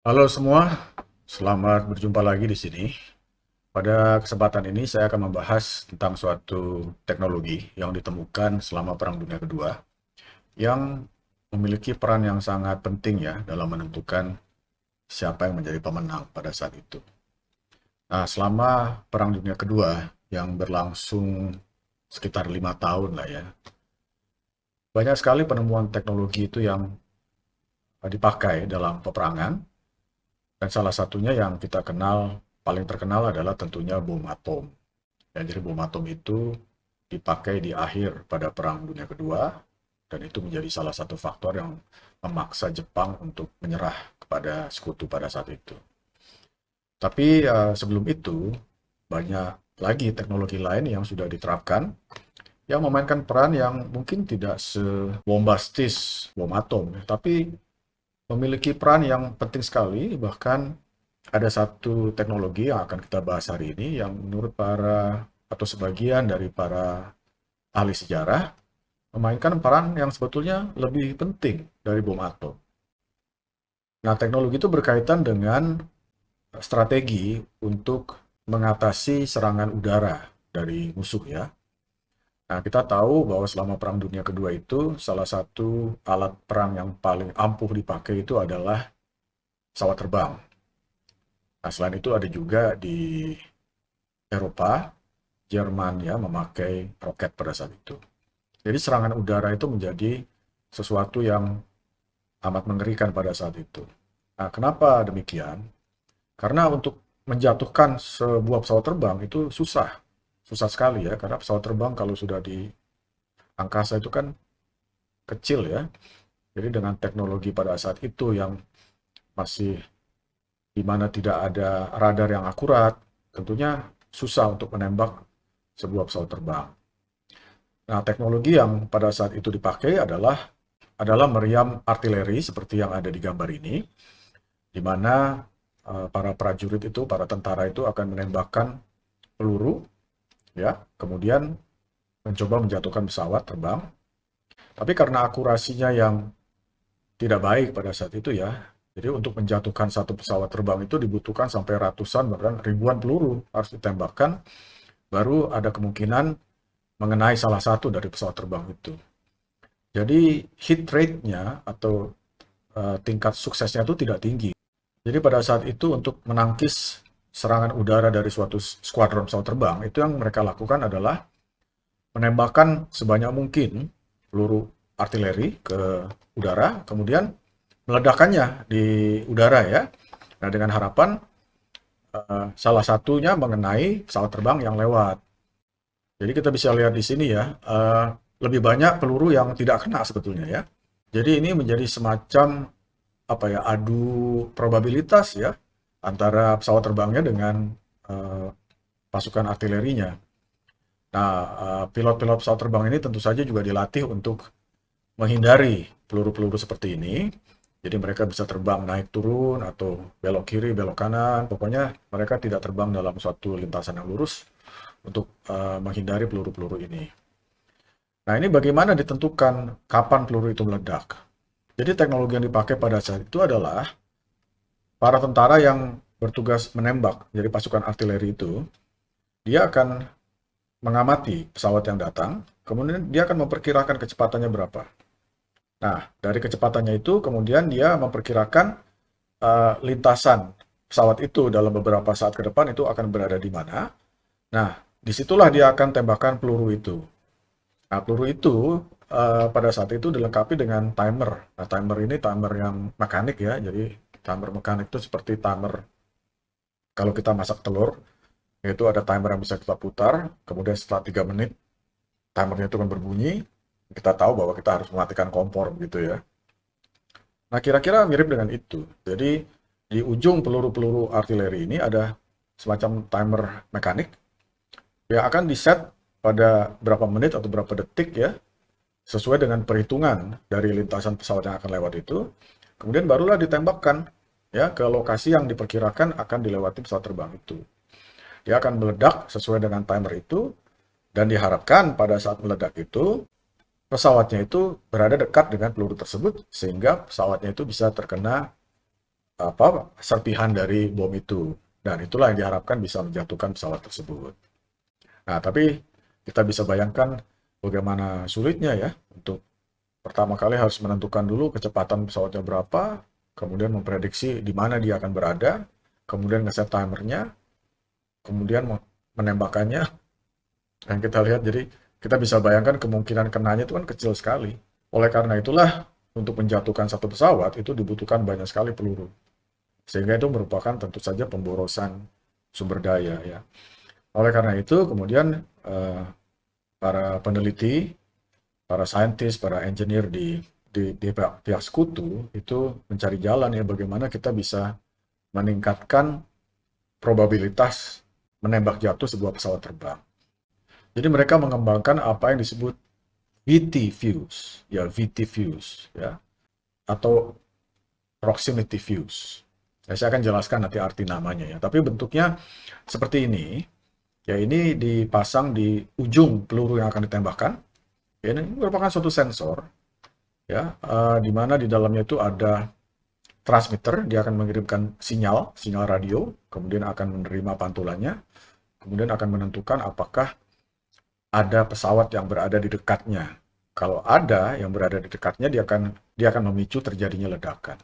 Halo semua, selamat berjumpa lagi di sini. Pada kesempatan ini saya akan membahas tentang suatu teknologi yang ditemukan selama Perang Dunia Kedua yang memiliki peran yang sangat penting ya dalam menentukan siapa yang menjadi pemenang pada saat itu. Nah, selama Perang Dunia Kedua yang berlangsung sekitar 5 tahun lah ya, banyak sekali penemuan teknologi itu yang dipakai dalam peperangan. Dan salah satunya yang kita kenal, paling terkenal adalah tentunya bom atom. Ya, jadi bom atom itu dipakai di akhir pada Perang Dunia Kedua, dan itu menjadi salah satu faktor yang memaksa Jepang untuk menyerah kepada sekutu pada saat itu. Tapi sebelum itu, banyak lagi teknologi lain yang sudah diterapkan, yang memainkan peran yang mungkin tidak sebombastis bom atom, tapi memiliki peran yang penting sekali. Bahkan ada satu teknologi yang akan kita bahas hari ini yang menurut para atau sebagian dari para ahli sejarah memainkan peran yang sebetulnya lebih penting dari bom atom. Nah, teknologi itu berkaitan dengan strategi untuk mengatasi serangan udara dari musuh ya. Nah, kita tahu bahwa selama Perang Dunia Kedua itu salah satu alat perang yang paling ampuh dipakai itu adalah pesawat terbang. Nah, selain itu ada juga di Eropa, Jerman ya memakai roket pada saat itu. Jadi serangan udara itu menjadi sesuatu yang amat mengerikan pada saat itu. Nah, kenapa demikian? Karena untuk menjatuhkan sebuah pesawat terbang itu susah. Susah sekali ya, karena pesawat terbang kalau sudah di angkasa itu kan kecil ya. Jadi dengan teknologi pada saat itu yang masih di mana tidak ada radar yang akurat, tentunya susah untuk menembak sebuah pesawat terbang. Nah, teknologi yang pada saat itu dipakai adalah meriam artileri seperti yang ada di gambar ini, di mana para prajurit itu, para tentara itu akan menembakkan peluru, ya, kemudian mencoba menjatuhkan pesawat terbang. Tapi karena akurasinya yang tidak baik pada saat itu ya, jadi untuk menjatuhkan satu pesawat terbang itu dibutuhkan sampai ratusan bahkan ribuan peluru harus ditembakkan, baru ada kemungkinan mengenai salah satu dari pesawat terbang itu. Jadi hit rate-nya atau tingkat suksesnya itu tidak tinggi. Jadi pada saat itu untuk menangkis serangan udara dari suatu skuadron pesawat terbang, itu yang mereka lakukan adalah menembakkan sebanyak mungkin peluru artileri ke udara, kemudian meledakannya di udara ya. Nah, dengan harapan salah satunya mengenai pesawat terbang yang lewat. Jadi kita bisa lihat di sini ya, lebih banyak peluru yang tidak kena sebetulnya ya. Jadi ini menjadi semacam apa ya, adu probabilitas ya antara pesawat terbangnya dengan eh, pasukan artilerinya. Nah, pilot-pilot pesawat terbang ini tentu saja juga dilatih untuk menghindari peluru-peluru seperti ini. Jadi mereka bisa terbang naik turun atau belok kiri, belok kanan. Pokoknya mereka tidak terbang dalam suatu lintasan yang lurus untuk menghindari peluru-peluru ini. Nah, ini bagaimana ditentukan kapan peluru itu meledak? Jadi teknologi yang dipakai pada saat itu adalah para tentara yang bertugas menembak, jadi pasukan artileri itu, dia akan mengamati pesawat yang datang, kemudian dia akan memperkirakan kecepatannya berapa. Nah, dari kecepatannya itu kemudian dia memperkirakan lintasan pesawat itu dalam beberapa saat ke depan itu akan berada di mana. Nah, disitulah dia akan tembakan peluru itu. Nah, peluru itu pada saat itu dilengkapi dengan timer. Nah, timer ini timer yang mekanik ya. Jadi timer mekanik itu seperti timer kalau kita masak telur, yaitu ada timer yang bisa kita putar. Kemudian setelah 3 menit timernya itu kan berbunyi. Kita tahu bahwa kita harus mematikan kompor gitu ya. Nah, kira-kira mirip dengan itu. Jadi di ujung peluru-peluru artileri ini ada semacam timer mekanik yang akan di-set pada berapa menit atau berapa detik ya, sesuai dengan perhitungan dari lintasan pesawat yang akan lewat itu. Kemudian barulah ditembakkan ya ke lokasi yang diperkirakan akan dilewati pesawat terbang itu. Dia akan meledak sesuai dengan timer itu dan diharapkan pada saat meledak itu pesawatnya itu berada dekat dengan peluru tersebut sehingga pesawatnya itu bisa terkena serpihan dari bom itu. Dan itulah yang diharapkan bisa menjatuhkan pesawat tersebut. Nah, tapi kita bisa bayangkan bagaimana sulitnya ya untuk pertama kali harus menentukan dulu kecepatan pesawatnya berapa, kemudian memprediksi di mana dia akan berada, kemudian ngeset timernya, kemudian menembakkannya. Dan kita lihat, jadi kita bisa bayangkan kemungkinan kenanya itu kan kecil sekali. Oleh karena itulah, untuk menjatuhkan satu pesawat itu dibutuhkan banyak sekali peluru. Sehingga itu merupakan tentu saja pemborosan sumber daya ya. Oleh karena itu, kemudian para peneliti, para saintis, para engineer di pihak sekutu itu mencari jalan ya bagaimana kita bisa meningkatkan probabilitas menembak jatuh sebuah pesawat terbang. Jadi mereka mengembangkan apa yang disebut VT fuse, ya VT fuse, ya atau proximity fuse. Ya, saya akan jelaskan nanti arti namanya ya. Tapi bentuknya seperti ini. Ya ini dipasang di ujung peluru yang akan ditembakkan. Ya, ini merupakan suatu sensor, ya, di mana di dalamnya itu ada transmitter. Dia akan mengirimkan sinyal radio, kemudian akan menerima pantulannya, kemudian akan menentukan apakah ada pesawat yang berada di dekatnya. Kalau ada yang berada di dekatnya, dia akan memicu terjadinya ledakan.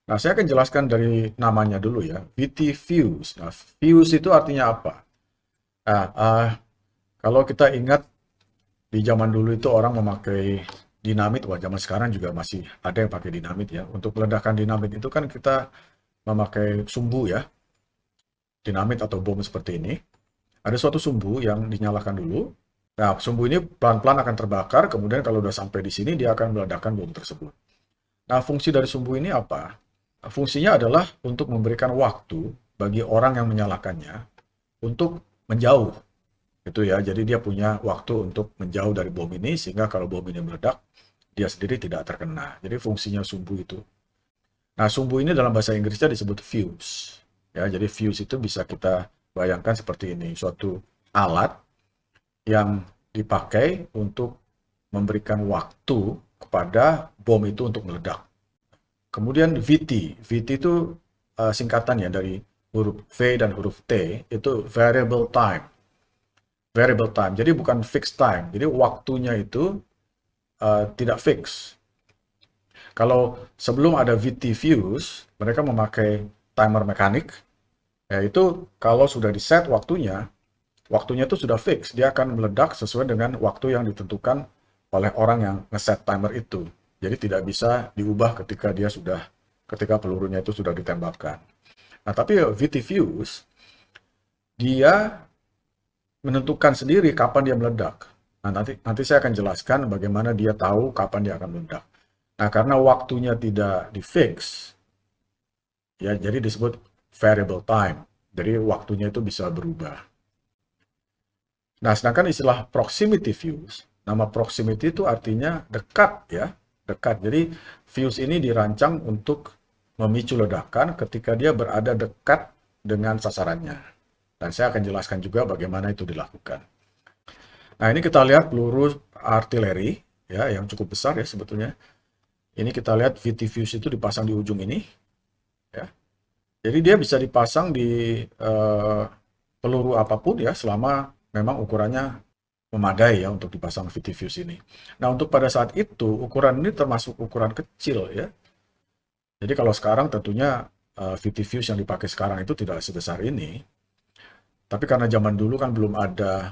Nah, saya akan jelaskan dari namanya dulu ya, VT fuse. Nah, fuse itu artinya apa? Nah, kalau kita ingat di zaman dulu itu orang memakai dinamit, wah zaman sekarang juga masih ada yang pakai dinamit ya. Untuk meledakkan dinamit itu kan kita memakai sumbu ya, dinamit atau bom seperti ini. Ada suatu sumbu yang dinyalakan dulu. Nah, sumbu ini pelan-pelan akan terbakar, kemudian kalau udah sampai di sini, dia akan meledakkan bom tersebut. Nah, fungsi dari sumbu ini apa? Fungsinya adalah untuk memberikan waktu bagi orang yang menyalakannya untuk menjauh. Itu ya, jadi dia punya waktu untuk menjauh dari bom ini, sehingga kalau bom ini meledak, dia sendiri tidak terkena. Jadi fungsinya sumbu itu. Nah, sumbu ini dalam bahasa Inggrisnya disebut fuse. Ya, jadi fuse itu bisa kita bayangkan seperti ini, suatu alat yang dipakai untuk memberikan waktu kepada bom itu untuk meledak. Kemudian VT itu singkatan ya dari huruf V dan huruf T, itu variable time. Variable time, jadi bukan fixed time. Jadi waktunya itu tidak fix. Kalau sebelum ada VT fuse, mereka memakai timer mekanik. Yaitu kalau sudah di set waktunya itu sudah fix, dia akan meledak sesuai dengan waktu yang ditentukan oleh orang yang ngeset timer itu. Jadi tidak bisa diubah ketika pelurunya itu sudah ditembakkan. Nah, tapi VT fuse, dia menentukan sendiri kapan dia meledak. Nah, nanti saya akan jelaskan bagaimana dia tahu kapan dia akan meledak. Nah, karena waktunya tidak di-fix, ya jadi disebut variable time. Jadi waktunya itu bisa berubah. Nah, sedangkan istilah proximity fuse, nama proximity itu artinya dekat ya, dekat. Jadi fuse ini dirancang untuk memicu ledakan ketika dia berada dekat dengan sasarannya. Dan saya akan jelaskan juga bagaimana itu dilakukan. Nah, ini kita lihat peluru artileri ya yang cukup besar ya sebetulnya. Ini kita lihat VT fuse itu dipasang di ujung ini ya. Jadi dia bisa dipasang di peluru apapun ya selama memang ukurannya memadai ya untuk dipasang VT fuse ini. Nah, untuk pada saat itu ukuran ini termasuk ukuran kecil ya. Jadi kalau sekarang tentunya VT fuse yang dipakai sekarang itu tidak sebesar ini. Tapi karena zaman dulu kan belum ada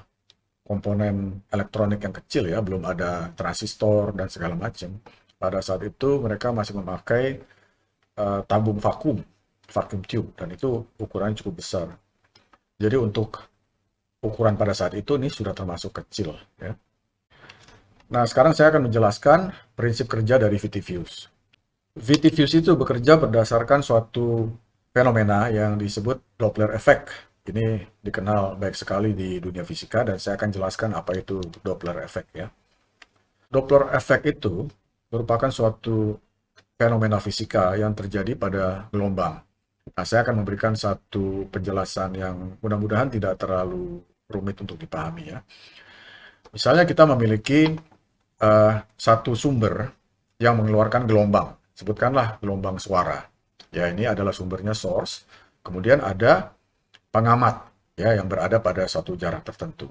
komponen elektronik yang kecil ya, belum ada transistor dan segala macam. Pada saat itu mereka masih memakai tabung vakum tube, dan itu ukurannya cukup besar. Jadi untuk ukuran pada saat itu ini sudah termasuk kecil ya. Nah, sekarang saya akan menjelaskan prinsip kerja dari VT fuse. VT fuse itu bekerja berdasarkan suatu fenomena yang disebut Doppler effect. Ini dikenal baik sekali di dunia fisika dan saya akan jelaskan apa itu Doppler effect ya. Doppler effect itu merupakan suatu fenomena fisika yang terjadi pada gelombang. Nah, saya akan memberikan satu penjelasan yang mudah-mudahan tidak terlalu rumit untuk dipahami ya. Misalnya kita memiliki satu sumber yang mengeluarkan gelombang. sebutkanlah gelombang suara. Ya, ini adalah sumbernya source. Kemudian ada pengamat ya yang berada pada suatu jarak tertentu.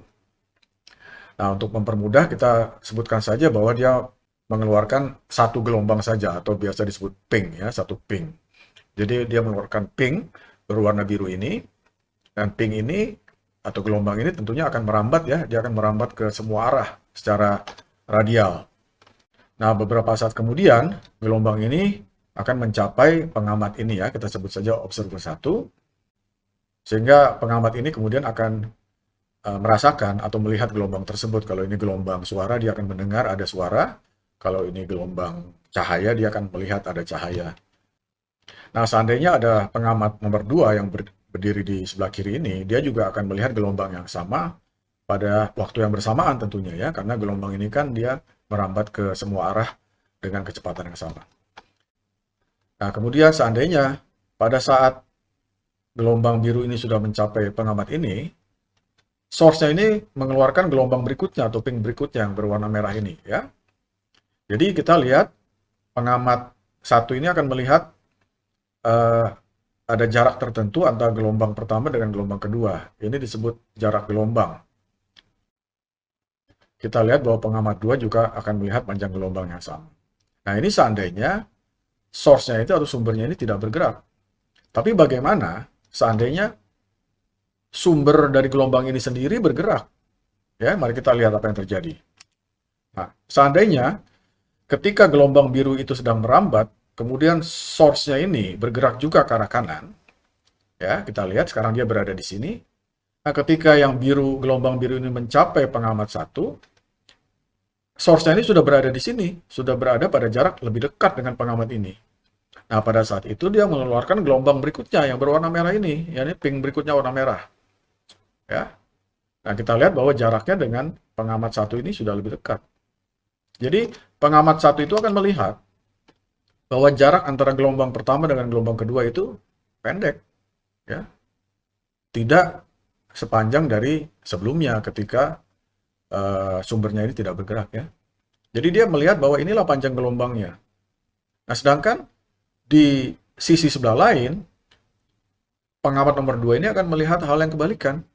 Nah, untuk mempermudah kita sebutkan saja bahwa dia mengeluarkan satu gelombang saja atau biasa disebut ping ya, satu ping. Jadi dia mengeluarkan ping berwarna biru ini, dan ping ini atau gelombang ini tentunya akan merambat ya, dia akan merambat ke semua arah secara radial. Nah, beberapa saat kemudian gelombang ini akan mencapai pengamat ini ya, kita sebut saja observer 1, sehingga pengamat ini kemudian akan merasakan atau melihat gelombang tersebut. Kalau ini gelombang suara, dia akan mendengar ada suara. Kalau ini gelombang cahaya, dia akan melihat ada cahaya. Nah, seandainya ada pengamat nomor 2 yang berdiri di sebelah kiri ini, dia juga akan melihat gelombang yang sama pada waktu yang bersamaan tentunya ya, karena gelombang ini kan dia merambat ke semua arah dengan kecepatan yang sama. Nah, kemudian seandainya pada saat gelombang biru ini sudah mencapai pengamat ini, source-nya ini mengeluarkan gelombang berikutnya atau ping berikutnya yang berwarna merah ini ya. Jadi kita lihat pengamat 1 ini akan melihat ada jarak tertentu antara gelombang pertama dengan gelombang kedua. Ini disebut jarak gelombang. Kita lihat bahwa pengamat 2 juga akan melihat panjang gelombang yang sama. Nah, ini seandainya source-nya itu atau sumbernya ini tidak bergerak. Tapi bagaimana seandainya sumber dari gelombang ini sendiri bergerak? Ya, mari kita lihat apa yang terjadi. Nah, seandainya ketika gelombang biru itu sedang merambat, kemudian source-nya ini bergerak juga ke arah kanan. Ya, kita lihat sekarang dia berada di sini. Nah, ketika yang biru, gelombang biru ini mencapai pengamat 1, source-nya ini sudah berada di sini, sudah berada pada jarak lebih dekat dengan pengamat ini. Nah, pada saat itu dia mengeluarkan gelombang berikutnya yang berwarna merah ini, yakni ping berikutnya warna merah. Ya. Nah, kita lihat bahwa jaraknya dengan pengamat 1 ini sudah lebih dekat. Jadi, pengamat 1 itu akan melihat bahwa jarak antara gelombang pertama dengan gelombang kedua itu pendek. Ya. Tidak sepanjang dari sebelumnya ketika sumbernya ini tidak bergerak ya. Jadi dia melihat bahwa inilah panjang gelombangnya. Nah, sedangkan di sisi sebelah lain, pengamat nomor 2 ini akan melihat hal yang kebalikan.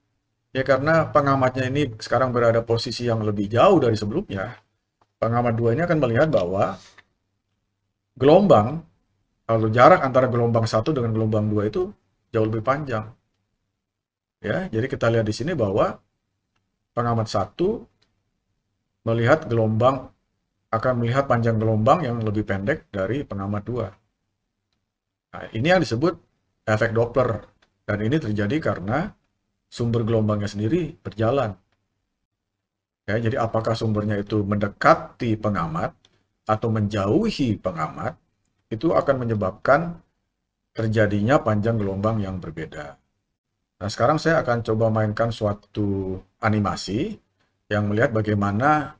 Ya, karena pengamatnya ini sekarang berada posisi yang lebih jauh dari sebelumnya. Pengamat 2 ini akan melihat bahwa gelombang, atau jarak antara gelombang 1 dengan gelombang 2 itu jauh lebih panjang. Ya, jadi kita lihat di sini bahwa pengamat 1 melihat gelombang, akan melihat panjang gelombang yang lebih pendek dari pengamat 2. Nah, ini yang disebut efek Doppler. Dan ini terjadi karena sumber gelombangnya sendiri berjalan. Ya, jadi apakah sumbernya itu mendekati pengamat atau menjauhi pengamat, itu akan menyebabkan terjadinya panjang gelombang yang berbeda. Nah, sekarang saya akan coba mainkan suatu animasi yang melihat bagaimana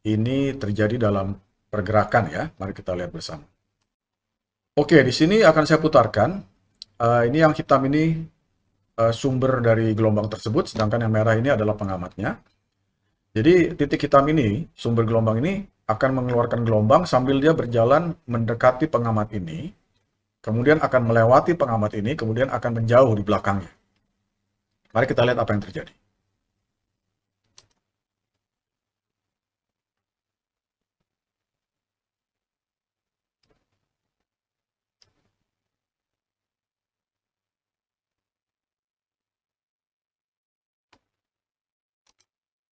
ini terjadi dalam pergerakan ya. Mari kita lihat bersama. Oke, di sini akan saya putarkan. Ini yang hitam ini sumber dari gelombang tersebut, sedangkan yang merah ini adalah pengamatnya. Jadi titik hitam ini, sumber gelombang ini akan mengeluarkan gelombang sambil dia berjalan mendekati pengamat ini, kemudian akan melewati pengamat ini, kemudian akan menjauh di belakangnya. Mari kita lihat apa yang terjadi.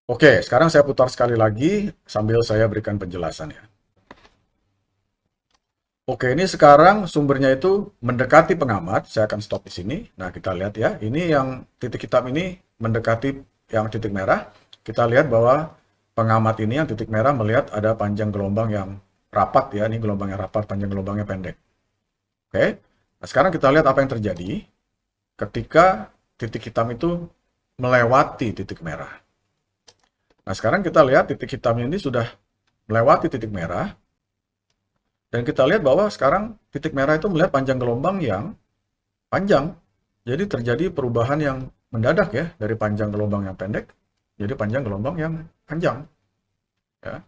Oke, sekarang saya putar sekali lagi sambil saya berikan penjelasannya. Oke, ini sekarang sumbernya itu mendekati pengamat. Saya akan stop di sini. Nah, kita lihat ya. Ini yang titik hitam ini mendekati yang titik merah. Kita lihat bahwa pengamat ini yang titik merah melihat ada panjang gelombang yang rapat ya. Ini gelombangnya rapat, panjang gelombangnya pendek. Oke. Nah, sekarang kita lihat apa yang terjadi ketika titik hitam itu melewati titik merah. Nah, sekarang kita lihat titik hitamnya ini sudah melewati titik merah. Dan kita lihat bahwa sekarang titik merah itu melihat panjang gelombang yang panjang. Jadi terjadi perubahan yang mendadak ya, dari panjang gelombang yang pendek, jadi panjang gelombang yang panjang. Ya.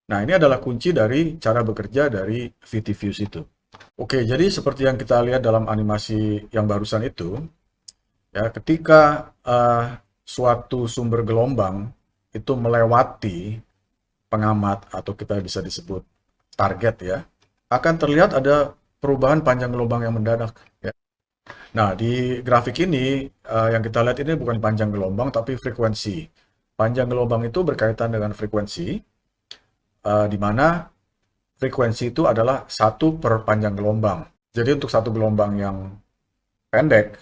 Nah, ini adalah kunci dari cara bekerja dari VT-Fuse itu. Oke, jadi seperti yang kita lihat dalam animasi yang barusan itu, ya, ketika suatu sumber gelombang itu melewati pengamat atau kita bisa disebut target ya, akan terlihat ada perubahan panjang gelombang yang mendadak. Ya. Nah, di grafik ini yang kita lihat ini bukan panjang gelombang tapi frekuensi. Panjang gelombang itu berkaitan dengan frekuensi, di mana frekuensi itu adalah satu per panjang gelombang. Jadi untuk satu gelombang yang pendek,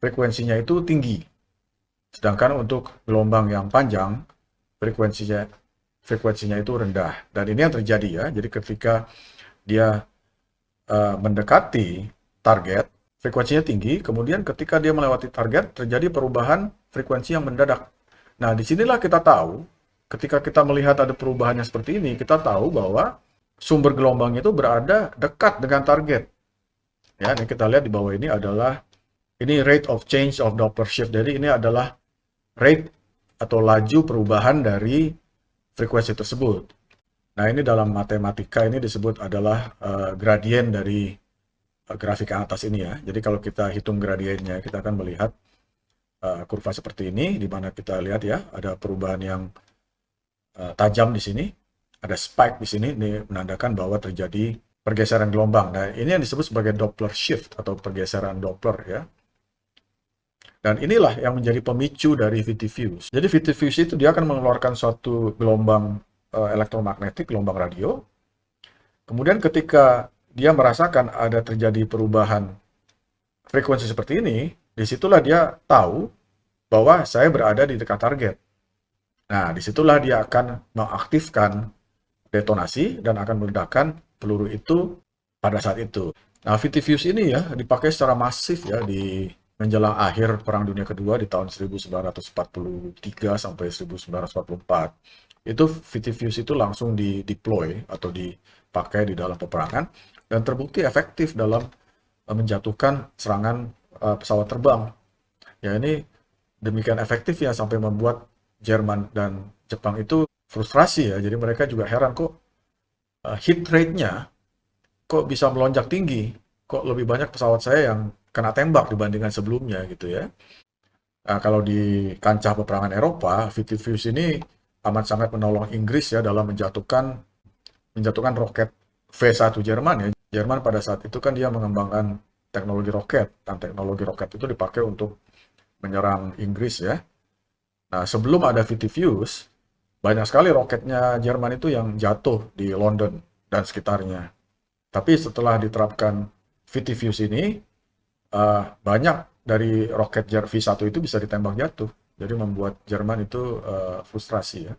frekuensinya itu tinggi. Sedangkan untuk gelombang yang panjang, frekuensinya itu rendah. Dan ini yang terjadi ya. Jadi ketika dia mendekati target, frekuensinya tinggi, kemudian ketika dia melewati target, terjadi perubahan frekuensi yang mendadak. Nah, disinilah kita tahu, ketika kita melihat ada perubahan yang seperti ini, kita tahu bahwa sumber gelombang itu berada dekat dengan target. Ya, ini kita lihat di bawah ini adalah ini rate of change of Doppler shift. Jadi ini adalah rate atau laju perubahan dari frekuensi tersebut. Nah, ini dalam matematika ini disebut adalah gradien dari grafik yang atas ini ya. Jadi kalau kita hitung gradiennya, kita akan melihat kurva seperti ini, di mana kita lihat ya, ada perubahan yang tajam di sini, ada spike di sini, ini menandakan bahwa terjadi pergeseran gelombang. Nah, ini yang disebut sebagai Doppler shift atau pergeseran Doppler ya. Dan inilah yang menjadi pemicu dari VT-Fuse. Jadi VT-Fuse itu dia akan mengeluarkan suatu gelombang elektromagnetik, gelombang radio. Kemudian ketika dia merasakan ada terjadi perubahan frekuensi seperti ini, disitulah dia tahu bahwa saya berada di dekat target. Nah, disitulah dia akan mengaktifkan detonasi dan akan meledakkan peluru itu pada saat itu. Nah, VT-Fuse ini ya dipakai secara masif ya di menjelang akhir Perang Dunia Kedua di tahun 1943 sampai 1944. Itu VT-Fuse itu langsung di-deploy atau dipakai di dalam peperangan dan terbukti efektif dalam menjatuhkan serangan pesawat terbang. Ya, ini demikian efektif ya sampai membuat Jerman dan Jepang itu frustrasi ya. Jadi mereka juga heran kok hit rate-nya kok bisa melonjak tinggi. Kok lebih banyak pesawat saya yang kena tembak dibandingkan sebelumnya gitu ya. Nah, kalau di kancah peperangan Eropa, VT-Fuse ini amat sangat menolong Inggris ya dalam menjatuhkan roket V1 Jerman ya. Jerman pada saat itu kan dia mengembangkan teknologi roket, dan teknologi roket itu dipakai untuk menyerang Inggris ya. Nah, sebelum ada VT-Fuse, banyak sekali roketnya Jerman itu yang jatuh di London dan sekitarnya. Tapi setelah diterapkan VT-Fuse ini, banyak dari roket V1 itu bisa ditembak jatuh. Jadi membuat Jerman itu frustrasi ya.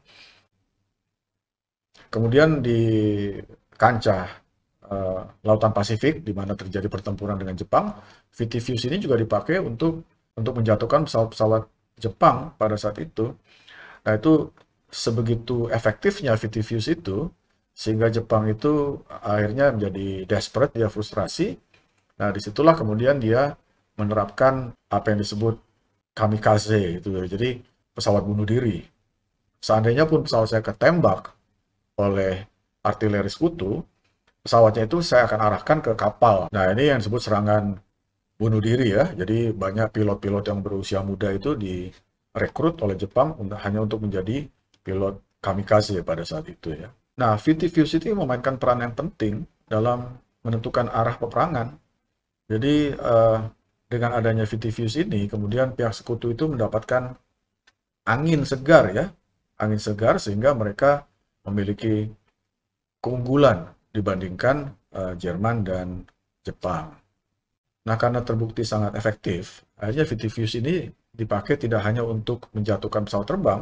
Kemudian di kancah Lautan Pasifik, di mana terjadi pertempuran dengan Jepang, VT-Fuse ini juga dipakai untuk menjatuhkan pesawat-pesawat Jepang pada saat itu. Nah, itu sebegitu efektifnya VT-Fuse itu, sehingga Jepang itu akhirnya menjadi desperate, dia frustrasi. Nah, disitulah kemudian dia menerapkan apa yang disebut kamikaze itu. Jadi pesawat bunuh diri. Seandainya pun pesawat saya ketembak oleh artileri sekutu, pesawatnya itu saya akan arahkan ke kapal. Nah, ini yang disebut serangan bunuh diri ya. Jadi banyak pilot-pilot yang berusia muda itu direkrut oleh Jepang hanya untuk menjadi pilot kamikaze pada saat itu ya. Nah, VT-Fuse itu memainkan peran yang penting dalam menentukan arah peperangan. Jadi dengan adanya VT-Fuse ini, kemudian pihak sekutu itu mendapatkan angin segar ya, angin segar sehingga mereka memiliki keunggulan dibandingkan Jerman dan Jepang. Nah, karena terbukti sangat efektif, akhirnya VT-Fuse ini dipakai tidak hanya untuk menjatuhkan pesawat terbang,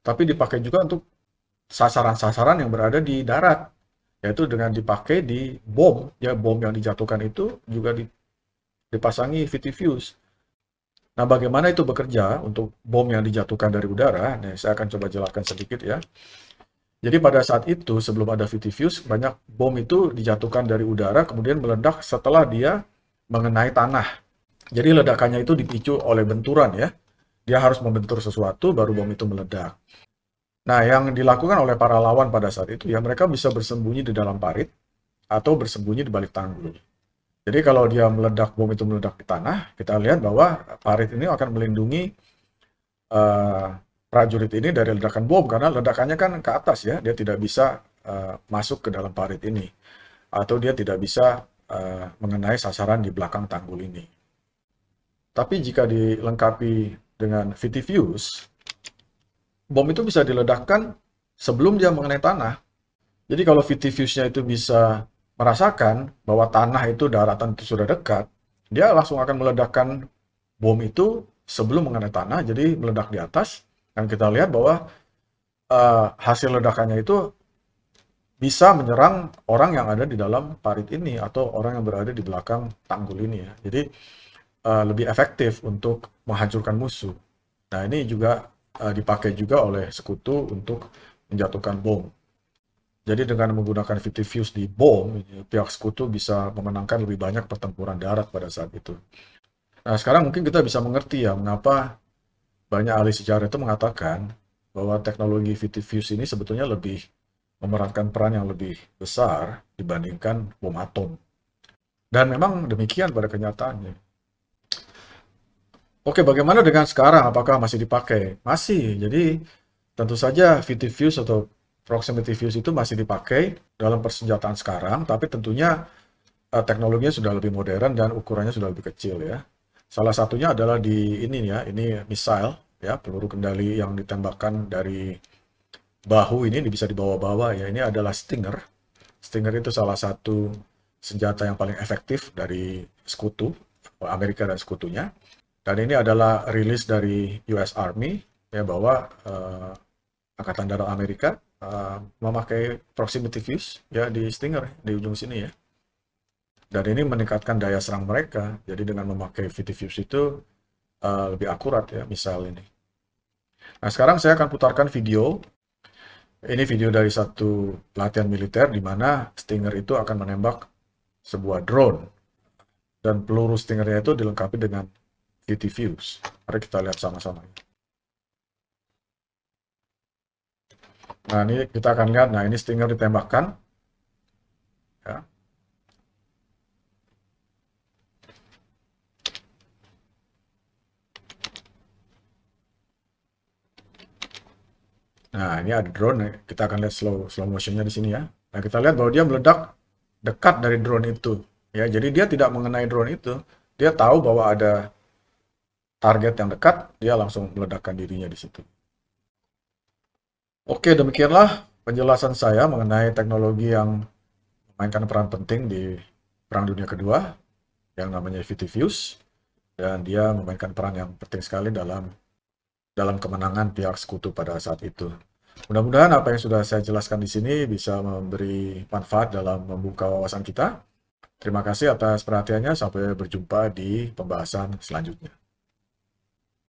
tapi dipakai juga untuk sasaran-sasaran yang berada di darat, yaitu dengan dipakai di bom, ya bom yang dijatuhkan itu juga dipasangi VT-Fuse. Nah, bagaimana itu bekerja untuk bom yang dijatuhkan dari udara? Nah, saya akan coba jelaskan sedikit ya. Jadi pada saat itu, sebelum ada VT-Fuse, banyak bom itu dijatuhkan dari udara, kemudian meledak setelah dia mengenai tanah. Jadi ledakannya itu dipicu oleh benturan ya. Dia harus membentur sesuatu, baru bom itu meledak. Nah, yang dilakukan oleh para lawan pada saat itu ya mereka bisa bersembunyi di dalam parit atau bersembunyi di balik tanggul. Jadi kalau dia meledak, bom itu meledak di tanah, kita lihat bahwa parit ini akan melindungi eh, prajurit ini dari ledakan bom karena ledakannya kan ke atas ya, dia tidak bisa masuk ke dalam parit ini atau dia tidak bisa mengenai sasaran di belakang tanggul ini. Tapi jika dilengkapi dengan VT Fuse, bom itu bisa diledakkan sebelum dia mengenai tanah. Jadi kalau VT Fuse-nya itu bisa merasakan bahwa tanah itu daratan itu sudah dekat, dia langsung akan meledakkan bom itu sebelum mengenai tanah, jadi meledak di atas. Dan kita lihat bahwa hasil ledakannya itu bisa menyerang orang yang ada di dalam parit ini atau orang yang berada di belakang tanggul ini ya. Jadi lebih efektif untuk menghancurkan musuh. Nah ini juga dipakai juga oleh sekutu untuk menjatuhkan bom. Jadi dengan menggunakan VT Fuse di bom, pihak sekutu bisa memenangkan lebih banyak pertempuran darat pada saat itu. Nah sekarang mungkin kita bisa mengerti ya mengapa banyak ahli sejarah itu mengatakan bahwa teknologi VT Fuse ini sebetulnya lebih memerankan peran yang lebih besar dibandingkan bom atom. Dan memang demikian pada kenyataannya. Oke, bagaimana dengan sekarang? Apakah masih dipakai? Masih. Jadi tentu saja VT Fuse atau proximity fuse itu masih dipakai dalam persenjataan sekarang, tapi tentunya teknologinya sudah lebih modern dan ukurannya sudah lebih kecil ya. Salah satunya adalah di ini ya, ini missile ya, peluru kendali yang ditembakkan dari bahu ini bisa dibawa-bawa ya. Ini adalah Stinger. Stinger itu salah satu senjata yang paling efektif dari sekutu, Amerika dan sekutunya. Dan ini adalah rilis dari US Army ya bahwa Angkatan Darat Amerika memakai proximity fuse ya di Stinger di ujung sini ya. Dan ini meningkatkan daya serang mereka. Jadi dengan memakai VT Fuse itu lebih akurat ya misal ini. Nah sekarang saya akan putarkan video. Ini video dari satu latihan militer di mana Stinger itu akan menembak sebuah drone. Dan peluru Stingernya itu dilengkapi dengan VT Fuse. Mari kita lihat sama-sama. Nah ini kita akan lihat, nah ini Stinger ditembakkan. Ya. Nah, ini ada drone, kita akan lihat slow motionnya di sini ya. Nah, kita lihat bahwa dia meledak dekat dari drone itu. Ya, jadi dia tidak mengenai drone itu. Dia tahu bahwa ada target yang dekat, dia langsung meledakkan dirinya di situ. Oke, demikianlah penjelasan saya mengenai teknologi yang memainkan peran penting di Perang Dunia Kedua, yang namanya VT Fuse, dan dia memainkan peran yang penting sekali dalam kemenangan pihak sekutu pada saat itu. Mudah-mudahan apa yang sudah saya jelaskan di sini bisa memberi manfaat dalam membuka wawasan kita. Terima kasih atas perhatiannya. Sampai berjumpa di pembahasan selanjutnya.